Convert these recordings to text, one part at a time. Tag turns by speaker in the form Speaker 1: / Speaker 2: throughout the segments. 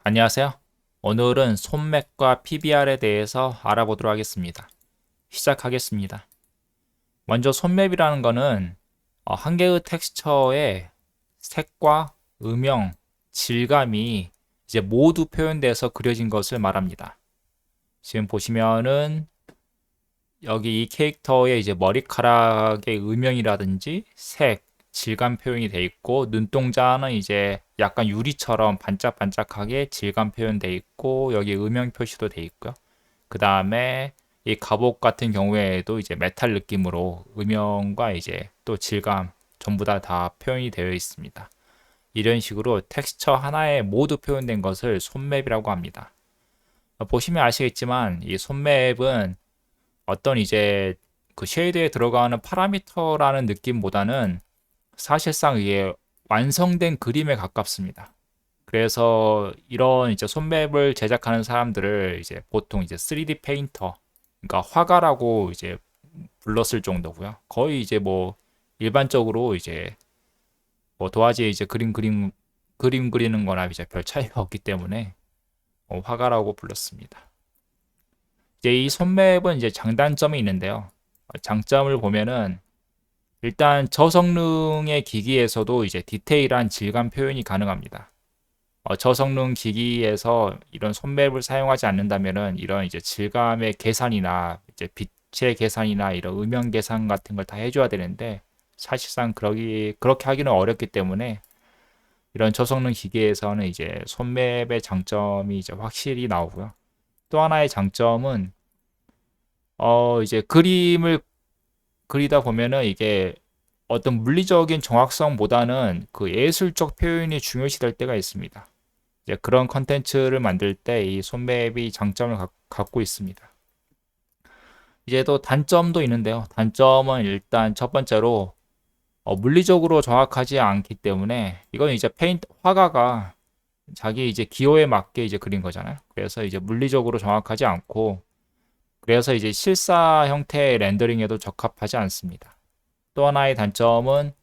Speaker 1: 안녕하세요. 오늘은 손맵과 PBR에 대해서 알아보도록 하겠습니다. 시작하겠습니다. 먼저 손맵이라는 거는 한 개의 텍스처의 색과 음영, 질감이 이제 모두 표현돼서 그려진 것을 말합니다. 지금 보시면은 여기 이 캐릭터의 이제 머리카락의 음영이라든지 색, 질감 표현이 돼 있고, 눈동자는 이제 약간 유리처럼 반짝반짝하게 질감 표현돼 있고, 여기 음영 표시도 돼 있고요. 그 다음에 이 갑옷 같은 경우에도 이제 메탈 느낌으로 음영과 이제 또 질감 전부 다 표현이 되어 있습니다. 이런 식으로 텍스처 하나에 모두 표현된 것을 손맵이라고 합니다. 보시면 아시겠지만 이 손맵은 어떤 이제 그 쉐이드에 들어가는 파라미터라는 느낌보다는 사실상 이게 완성된 그림에 가깝습니다. 그래서 이런 이제 손맵을 제작하는 사람들을 이제 보통 이제 3D 페인터, 그러니까 화가라고 이제 불렀을 정도고요. 거의 이제 뭐 일반적으로 이제 뭐 도화지에 이제 그림 그리는 거나 이제 별 차이가 없기 때문에 화가라고 불렀습니다. 이제 이 손맵은 이제 장단점이 있는데요. 장점을 보면은 일단 저성능의 기기에서도 이제 디테일한 질감 표현이 가능합니다. 저성능 기기에서 이런 손맵을 사용하지 않는다면은 이런 이제 질감의 계산이나 이제 빛의 계산이나 이런 음영 계산 같은 걸 다 해줘야 되는데 사실상 그렇게 하기는 어렵기 때문에 이런 저성능 기기에서는 이제 손맵의 장점이 이제 확실히 나오고요. 또 하나의 장점은 이제 그림을 그리다 보면은 이게 어떤 물리적인 정확성보다는 그 예술적 표현이 중요시 될 때가 있습니다. 이제 그런 컨텐츠를 만들 때 이 손맵이 장점을 갖고 있습니다. 이제 또 단점도 있는데요. 단점은 일단 첫 번째로 물리적으로 정확하지 않기 때문에 이건 이제 화가가 자기 이제 기호에 맞게 이제 그린 거잖아요. 그래서 이제 물리적으로 정확하지 않고 그래서 이제 실사 형태의 렌더링에도 적합하지 않습니다. 또 하나의 단점은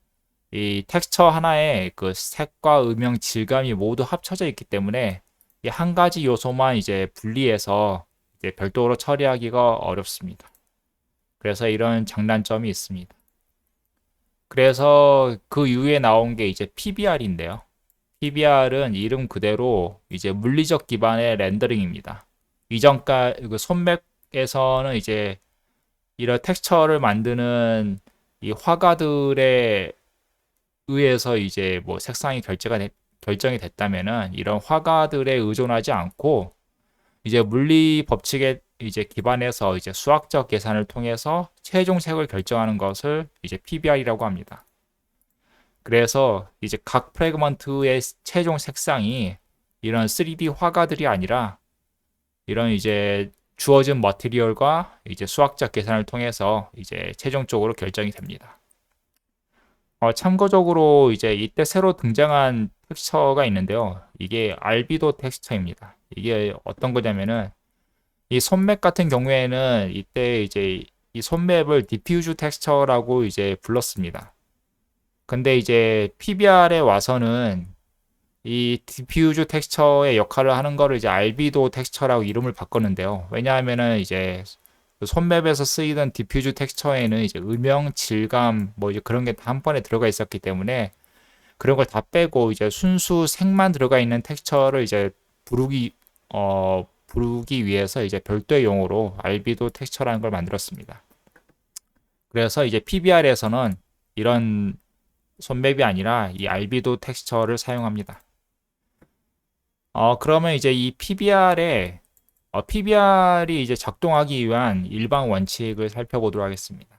Speaker 1: 이 텍스처 하나에 그 색과 음영, 질감이 모두 합쳐져 있기 때문에 이 한 가지 요소만 이제 분리해서 이제 별도로 처리하기가 어렵습니다. 그래서 이런 장단점이 있습니다. 그래서 그 이후에 나온 게 이제 PBR인데요. PBR은 이름 그대로 이제 물리적 기반의 렌더링입니다. 이전까 그 손맵에서는 이제 이런 텍스처를 만드는 이 화가들의 의해서 이제 뭐 색상이 결정이 됐다면은 이런 화가들에 의존하지 않고 이제 물리 법칙에 이제 기반해서 이제 수학적 계산을 통해서 최종 색을 결정하는 것을 이제 PBR이라고 합니다. 그래서 이제 각 프래그먼트의 최종 색상이 이런 3D 화가들이 아니라 이런 이제 주어진 머티리얼과 이제 수학적 계산을 통해서 이제 최종적으로 결정이 됩니다. 참고적으로 이제 이때 새로 등장한 텍스처가 있는데요. 이게 알비도 텍스처입니다. 이게 어떤 거냐면은 이 손맵 같은 경우에는 이때 이제 이 손맵을 디퓨즈 텍스처라고 이제 불렀습니다. 근데 이제 PBR에 와서는 이 디퓨즈 텍스처의 역할을 하는 거를 이제 알비도 텍스처라고 이름을 바꿨는데요. 왜냐하면은 이제 그 손맵에서 쓰이던 디퓨즈 텍스처에는 이제 음영, 질감 뭐 이제 그런 게 다 한 번에 들어가 있었기 때문에 그런 걸 다 빼고 이제 순수 색만 들어가 있는 텍스처를 이제 부르기 부르기 위해서 이제 별도의 용어로 알비도 텍스처라는 걸 만들었습니다. 그래서 이제 PBR에서는 이런 손맵이 아니라 이 알비도 텍스처를 사용합니다. 그러면 이제 이 PBR이 이제 작동하기 위한 일반 원칙을 살펴보도록 하겠습니다.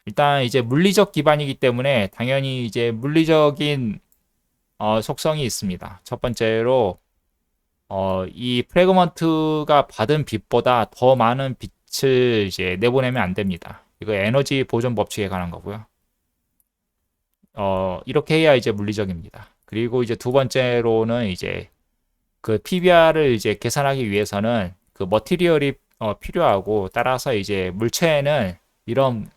Speaker 1: 일단 이제 물리적 기반이기 때문에 당연히 이제 물리적인 속성이 있습니다. 첫 번째로 이 프래그먼트가 받은 빛보다 더 많은 빛을 이제 내보내면 안 됩니다. 이거 에너지 보존 법칙에 관한 거고요. 이렇게 해야 이제 물리적입니다. 그리고 이제 두 번째로는 이제 그 PBR을 이제 계산하기 위해서는 그 머티리얼이 필요하고 따라서 이제 물체는 이런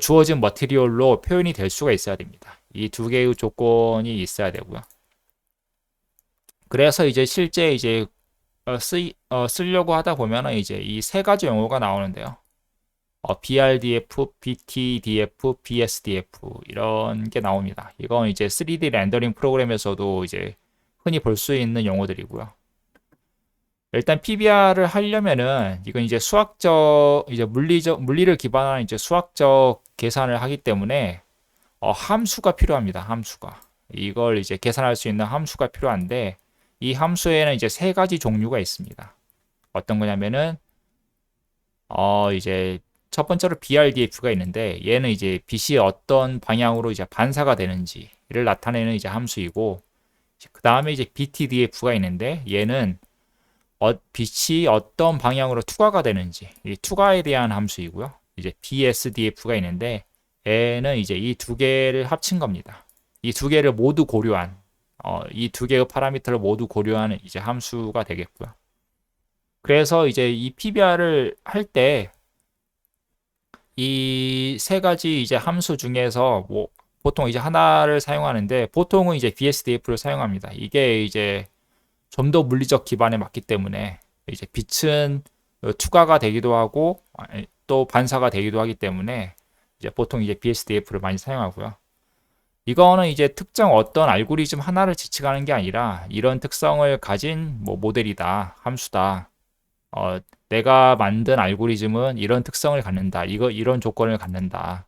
Speaker 1: 주어진 머티리얼로 표현이 될 수가 있어야 됩니다. 이 두 개의 조건이 있어야 되고요. 그래서 이제 실제 이제 쓰려고 하다 보면은 이제 이 세 가지 용어가 나오는데요. BRDF, BTDF, BSDF 이런 게 나옵니다. 이건 이제 3D 렌더링 프로그램에서도 이제 흔히 볼 수 있는 용어들이고요. 일단 PBR을 하려면은 이건 이제 수학적 이제 물리를 기반한 이제 수학적 계산을 하기 때문에 함수가 필요합니다. 함수가 이걸 이제 계산할 수 있는 함수가 필요한데 이 함수에는 이제 세 가지 종류가 있습니다. 어떤 거냐면은 이제 첫 번째로 BRDF가 있는데 얘는 이제 빛이 어떤 방향으로 이제 반사가 되는지를 나타내는 이제 함수이고 그 다음에 이제 BTDF가 있는데 얘는 빛이 어떤 방향으로 투과가 되는지 이 투과에 대한 함수이고요. 이제 BSDF가 있는데 얘는 이제 이 두 개를 합친 겁니다. 이 두 개를 모두 고려한 이 두 개의 파라미터를 모두 고려하는 이제 함수가 되겠고요. 그래서 이제 이 PBR을 할 때 이 세 가지 이제 함수 중에서 뭐 보통 이제 하나를 사용하는데 보통은 이제 BSDF를 사용합니다. 이게 이제 좀 더 물리적 기반에 맞기 때문에 이제 빛은 투과가 되기도 하고 또 반사가 되기도 하기 때문에 이제 보통 이제 BSDF를 많이 사용하고요. 이거는 이제 특정 어떤 알고리즘 하나를 지칭하는 게 아니라 이런 특성을 가진 뭐 모델이다, 함수다. 내가 만든 알고리즘은 이런 특성을 갖는다. 이런 조건을 갖는다.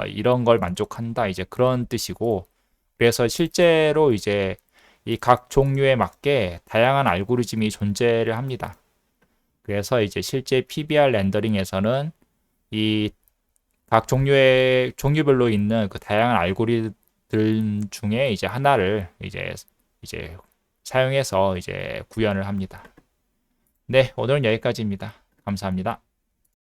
Speaker 1: 이런 걸 만족한다. 이제 그런 뜻이고 그래서 실제로 이제 이 각 종류에 맞게 다양한 알고리즘이 존재를 합니다. 그래서 이제 실제 PBR 렌더링에서는 이 각 종류별로 있는 그 다양한 알고리즘 중에 이제 하나를 이제 사용해서 이제 구현을 합니다. 네, 오늘은 여기까지입니다. 감사합니다.